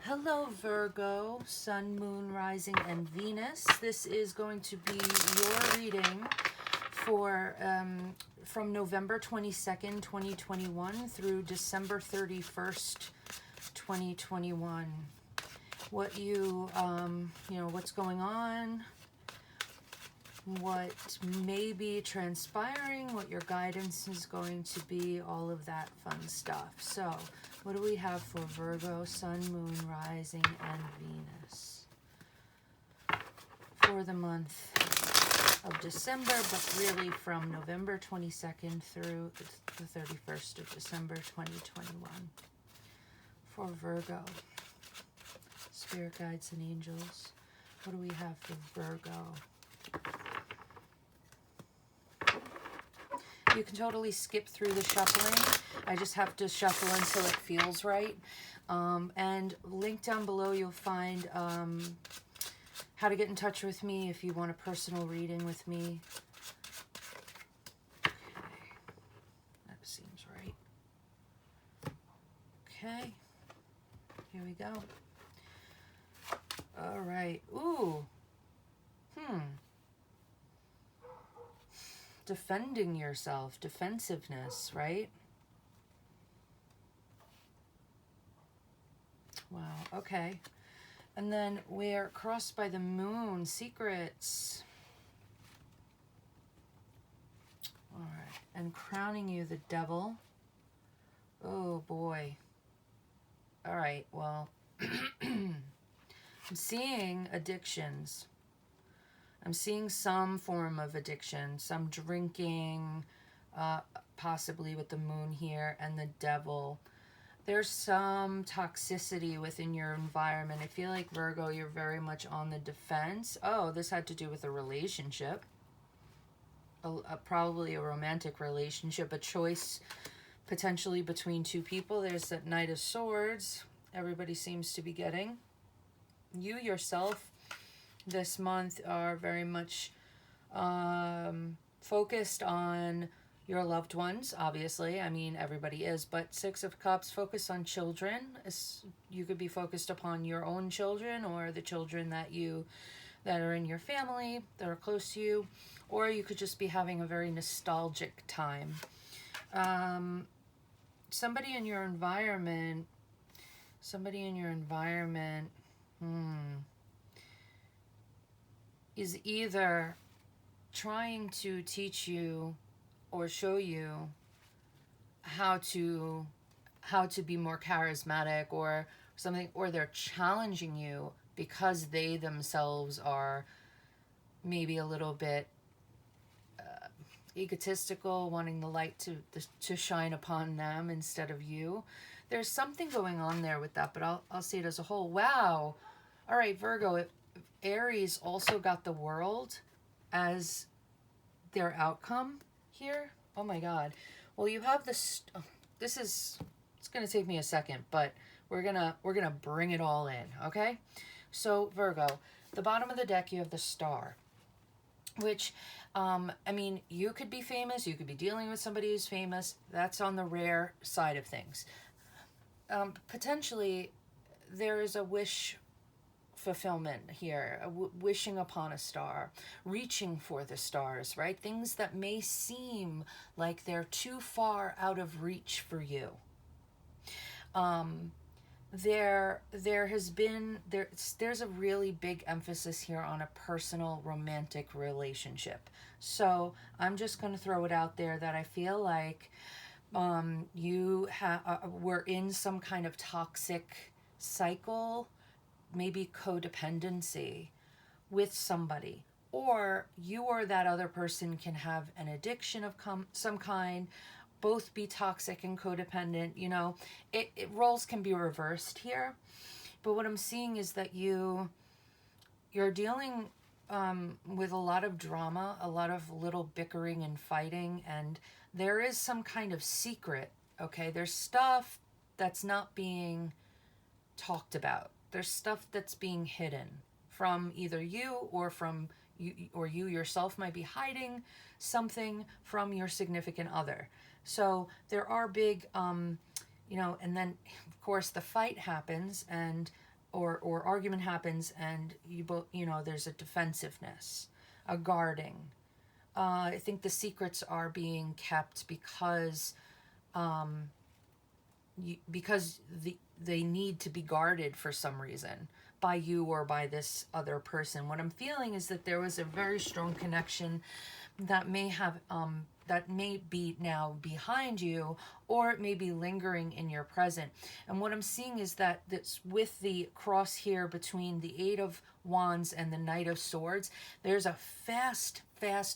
Hello Virgo, Sun, Moon, Rising, and Venus. This is going to be your reading for from November 22nd, 2021 through December 31st, 2021. What what's going on, what may be transpiring, what your guidance is going to be, all of that fun stuff. So, what do we have for Virgo, Sun, Moon, Rising, and Venus for the month of December, but really from November 22nd through the 31st of December 2021 for Virgo? Spirit guides and angels, what do we have for Virgo? You can totally skip through the shuffling. I just have to shuffle until it feels right. And linked down below, you'll find how to get in touch with me if you want a personal reading with me. Okay, that seems right. Okay, here we go. All right. Ooh. Defending yourself, defensiveness, right? Wow, okay. And then we're crossed by the moon, secrets. All right, and crowning you the devil. Oh boy. All right, well, I'm seeing addictions. I'm seeing some form of addiction, some drinking, possibly with the moon here and the devil. There's some toxicity within your environment. I feel like, Virgo, you're very much on the defense. Oh, this had to do with a relationship. Probably a romantic relationship, a choice potentially between two people. There's that Knight of Swords everybody seems to be getting. You yourself this month are very much focused on your loved ones, obviously. I mean, everybody is, but Six of Cups, focus on children. You could be focused upon your own children or the children that are in your family, that are close to you, or you could just be having a very nostalgic time. Somebody in your environment, is either trying to teach you or show you how to be more charismatic or something, or they're challenging you because they themselves are maybe a little bit egotistical, wanting the light to shine upon them instead of you. There's something going on there with that, but I'll see it as a whole. Wow. All right, Virgo, Aries also got the World as their outcome here. Oh my God. Well, you have this. It's gonna take me a second, but we're gonna bring it all in. Okay. So Virgo, the bottom of the deck, you have the Star, which, I mean, you could be famous. You could be dealing with somebody who's famous. That's on the rare side of things. Potentially, there is a wish fulfillment here, wishing upon a star, reaching for the stars, right? Things that may seem like they're too far out of reach for you. There's a really big emphasis here on a personal romantic relationship. So I'm just going to throw it out there that I feel like you were in some kind of toxic cycle, maybe codependency with somebody, or you or that other person can have an addiction of some kind, both be toxic and codependent. You know, roles can be reversed here, but what I'm seeing is that you're dealing with a lot of drama, a lot of little bickering and fighting, and there is some kind of secret. Okay, there's stuff that's not being talked about. There's stuff that's being hidden from either you or from you, or you yourself might be hiding something from your significant other. So there are big, and then of course the fight happens, and or argument happens, and you both, there's a defensiveness, a guarding. I think the secrets are being kept because they need to be guarded for some reason by you or by this other person. What I'm feeling is that there was a very strong connection that may be now behind you, or it may be lingering in your present. And what I'm seeing is that that's with the cross here between the Eight of Wands and the Knight of Swords, there's a fast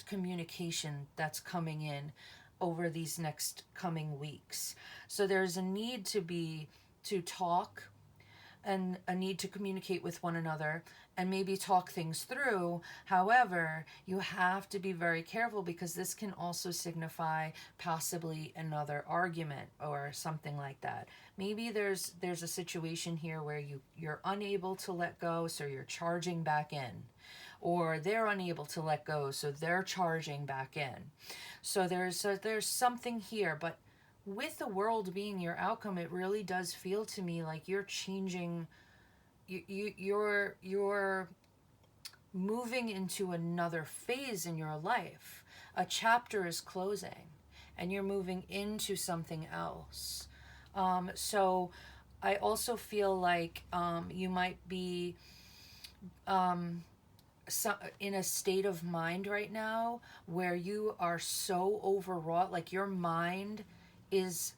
communication that's coming in over these next coming weeks. So there's a need to talk, and a need to communicate with one another and maybe talk things through. However, you have to be very careful, because this can also signify possibly another argument or something like that. Maybe there's a situation here where you're unable to let go, so you're charging back in, or they're unable to let go, so they're charging back in. So there's something here. But with the world being your outcome, it really does feel to me like you're changing. You're moving into another phase in your life. A chapter is closing, and you're moving into something else. So I also feel like you might be in a state of mind right now where you are so overwrought, like your mind is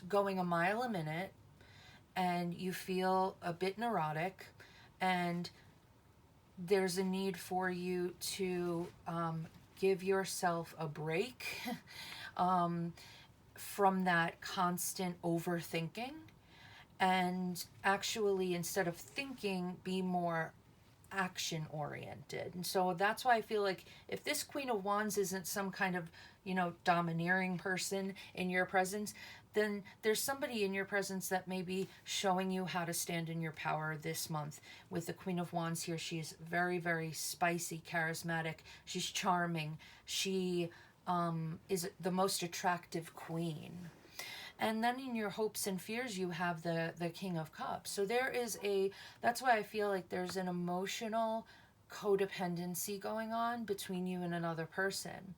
going a mile a minute, and you feel a bit neurotic, and there's a need for you to give yourself a break from that constant overthinking, and actually, instead of thinking, be more action oriented. And so that's why I feel like if this Queen of Wands isn't some kind of domineering person in your presence, then there's somebody in your presence that may be showing you how to stand in your power this month. With the Queen of Wands here, she's very, very spicy, charismatic. She's charming. She is the most attractive queen. And then in your hopes and fears, you have the King of Cups. So that's why I feel like there's an emotional codependency going on between you and another person.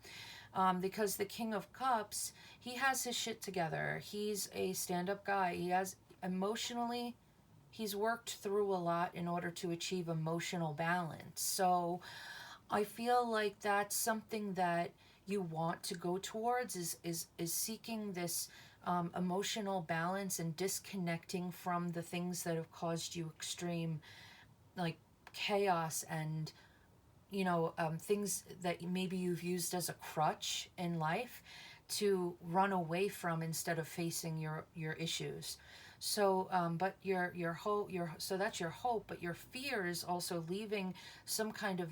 Because the King of Cups, he has his shit together. He's a stand-up guy. He's worked through a lot in order to achieve emotional balance. So I feel like that's something that you want to go towards, is seeking this emotional balance and disconnecting from the things that have caused you extreme, like, chaos and things that maybe you've used as a crutch in life to run away from instead of facing your issues. So but your hope, so that's your hope, but your fear is also leaving some kind of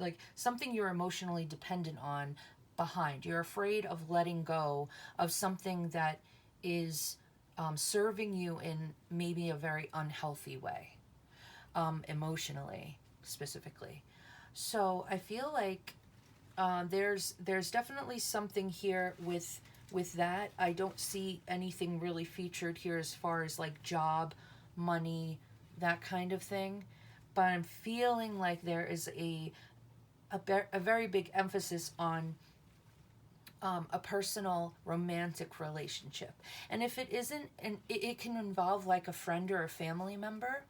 like something you're emotionally dependent on behind. You're afraid of letting go of something that is serving you in maybe a very unhealthy way, emotionally specifically. So I feel like there's definitely something here with that. I don't see anything really featured here as far as like job, money, that kind of thing. But I'm feeling like there is a very big emphasis on a personal romantic relationship. And if it isn't, and it can involve like a friend or a family member,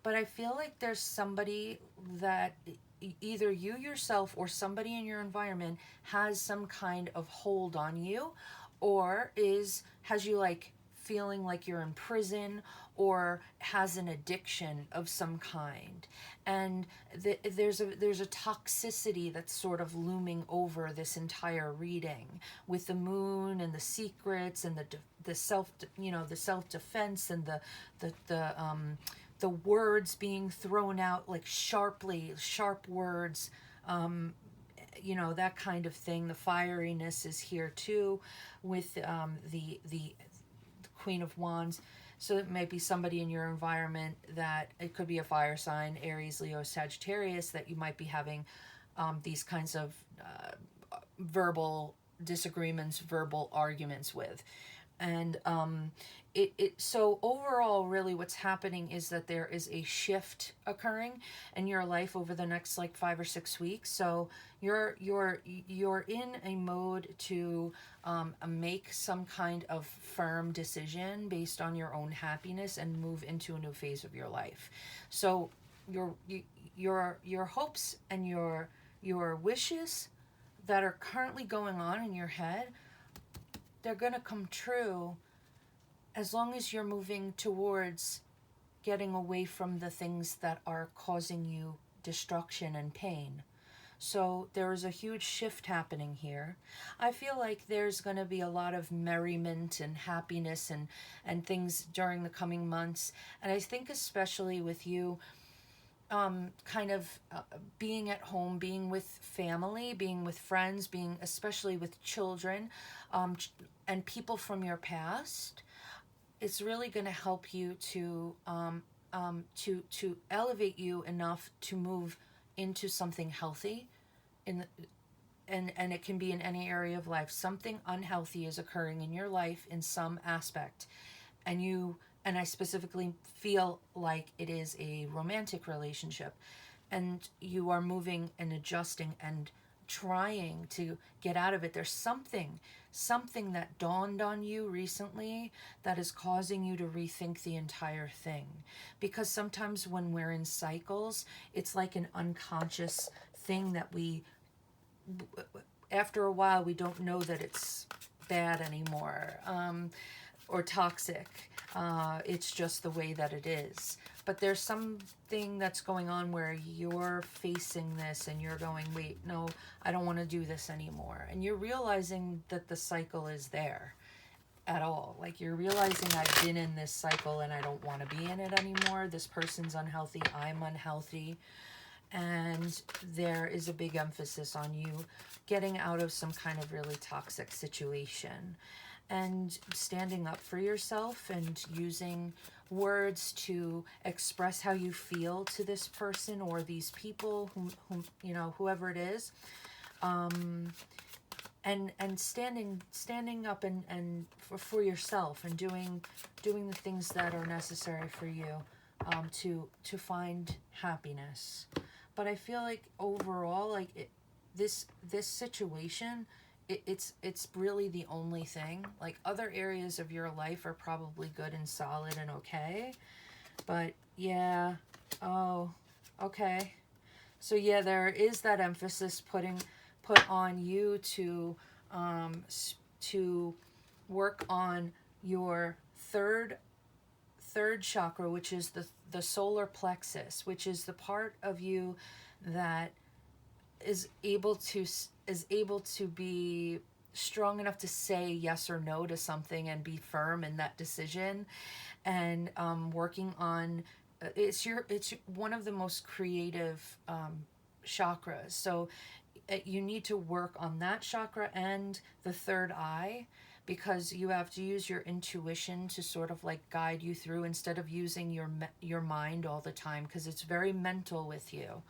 but I feel like there's somebody that either you yourself or somebody in your environment has some kind of hold on you, or has you like feeling like you're in prison, or has an addiction of some kind. And there's a toxicity that's sort of looming over this entire reading, with the moon and the secrets and the self defense, and the words being thrown out, like sharp words, that kind of thing. The fieriness is here too, with the Queen of Wands. So it might be somebody in your environment that it could be a fire sign, Aries, Leo, Sagittarius, that you might be having these kinds of verbal disagreements, verbal arguments with. And so overall, really what's happening is that there is a shift occurring in your life over the next like 5 or 6 weeks. So you're in a mode to make some kind of firm decision based on your own happiness and move into a new phase of your life. So your your hopes and your wishes that are currently going on in your head, they're going to come true as long as you're moving towards getting away from the things that are causing you destruction and pain. So there is a huge shift happening here. I feel like there's going to be a lot of merriment and happiness and things during the coming months. And I think especially with you, kind of being at home, being with family, being with friends, being especially with children, and people from your past, it's really going to help you to elevate you enough to move into something healthy in the, and it can be in any area of life. Something unhealthy is occurring in your life in some aspect, and I specifically feel like it is a romantic relationship, and you are moving and adjusting and trying to get out of it. There's something that dawned on you recently that is causing you to rethink the entire thing, because sometimes when we're in cycles, it's like an unconscious thing that we, after a while, we don't know that it's bad anymore, or toxic. It's just the way that it is. But there's something that's going on where you're facing this and you're going, wait, no, I don't want to do this anymore. And you're realizing that the cycle is there at all. Like, you're realizing I've been in this cycle and I don't want to be in it anymore. This person's unhealthy. I'm unhealthy. And there is a big emphasis on you getting out of some kind of really toxic situation and standing up for yourself and using words to express how you feel to this person or these people, whom you know, whoever it is, and standing up and for yourself, and doing the things that are necessary for you, to find happiness. But I feel like overall, like this situation, it's really the only thing. Like, other areas of your life are probably good and solid and okay, but yeah. Oh, okay. So yeah, there is that emphasis put on you to work on your third chakra, which is the solar plexus, which is the part of you that is able to be strong enough to say yes or no to something and be firm in that decision. And working on, it's one of the most creative chakras. So you need to work on that chakra and the third eye, because you have to use your intuition to sort of like guide you through, instead of using your mind all the time, because it's very mental with you.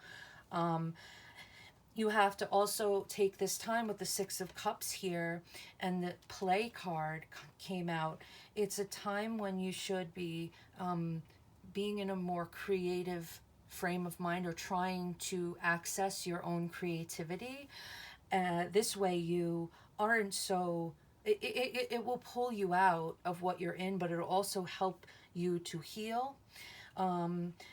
You have to also take this time with the Six of Cups here, and the play card came out. It's a time when you should be being in a more creative frame of mind, or trying to access your own creativity. This way you aren't so, it will pull you out of what you're in, but it'll also help you to heal.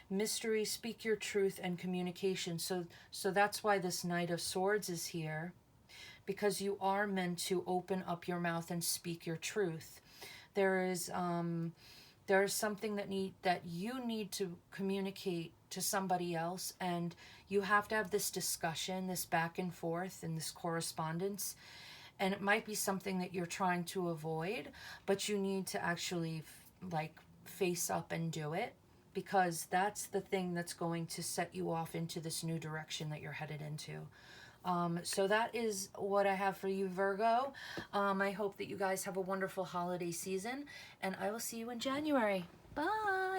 Mystery, speak your truth, and communication. So that's why this Knight of Swords is here, because you are meant to open up your mouth and speak your truth. There is something that you need to communicate to somebody else, and you have to have this discussion, this back and forth, and this correspondence. And it might be something that you're trying to avoid, but you need to actually like face up and do it, because that's the thing that's going to set you off into this new direction that you're headed into. So that is what I have for you, Virgo. I hope that you guys have a wonderful holiday season, and I will see you in January. Bye.